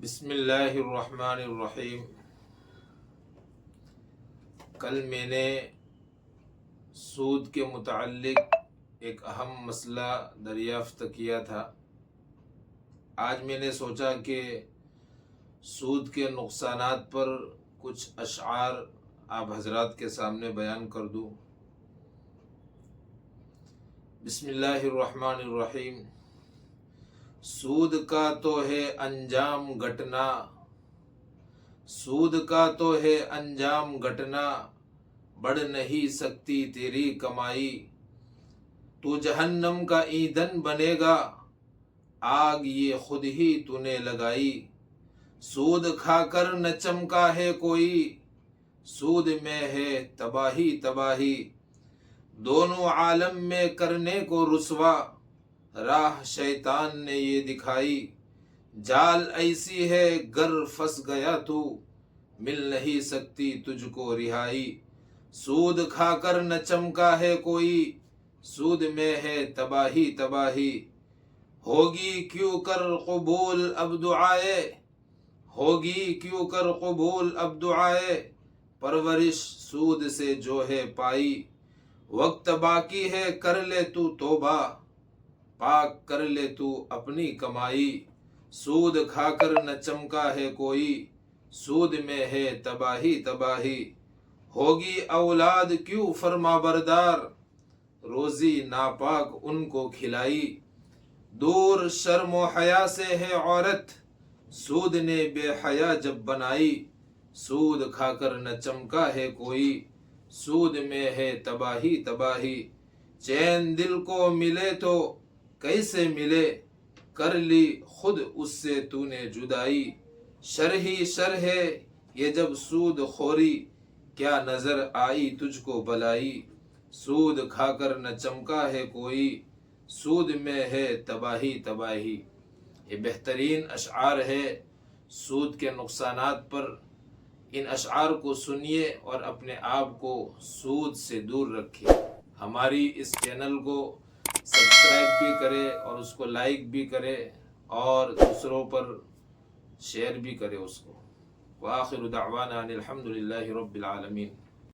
بسم اللہ الرحمن الرحیم۔ کل میں نے سود کے متعلق ایک اہم مسئلہ دریافت کیا تھا۔ آج میں نے سوچا کہ سود کے نقصانات پر کچھ اشعار آپ حضرات کے سامنے بیان کر دوں۔ بسم اللہ الرحمن الرحیم۔ سود کا تو ہے انجام گھٹنا، سود کا تو ہے انجام گھٹنا، بڑھ نہیں سکتی تیری کمائی۔ تو جہنم کا ایندھن بنے گا، آگ یہ خود ہی تو نے لگائی۔ سود کھا کر نہ چمکا ہے کوئی، سود میں ہے تباہی تباہی۔ دونوں عالم میں کرنے کو رسوا، راہ شیطان نے یہ دکھائی۔ جال ایسی ہے گر پھنس گیا تو، مل نہیں سکتی تجھ کو رہائی۔ سود کھا کر نہ چمکا ہے کوئی، سود میں ہے تباہی تباہی۔ ہوگی کیوں کر قبول اب دعائے، ہوگی کیوں کر قبول اب دعائے، پرورش سود سے جو ہے پائی۔ وقت باقی ہے کر لے تو توبہ، پاک کر لے تو اپنی کمائی۔ سود کھا کر نہ چمکا ہے کوئی، سود میں ہے تباہی تباہی۔ ہوگی اولاد کیوں فرما بردار، روزی ناپاک ان کو کھلائی۔ دور شرم و حیا سے ہے عورت، سود نے بے حیا جب بنائی۔ سود کھا کر نہ چمکا ہے کوئی، سود میں ہے تباہی تباہی۔ چین دل کو ملے تو کیسے ملے، کر لی خود اس سے تو نے جدائی۔ شر ہی شر ہے یہ جب سود خوری، کیا نظر آئی تجھ کو بلائی۔ سود کھا کر نہ چمکا ہے کوئی، سود میں ہے تباہی تباہی۔ یہ بہترین اشعار ہے سود کے نقصانات پر۔ ان اشعار کو سنیے اور اپنے آپ کو سود سے دور رکھیے۔ ہماری اس چینل کو سبسکرائب بھی کرے اور اس کو لائک بھی کرے اور دوسروں پر شیئر بھی کرے اس کو۔ وآخر دعوانا ان الحمد للہ رب العالمین۔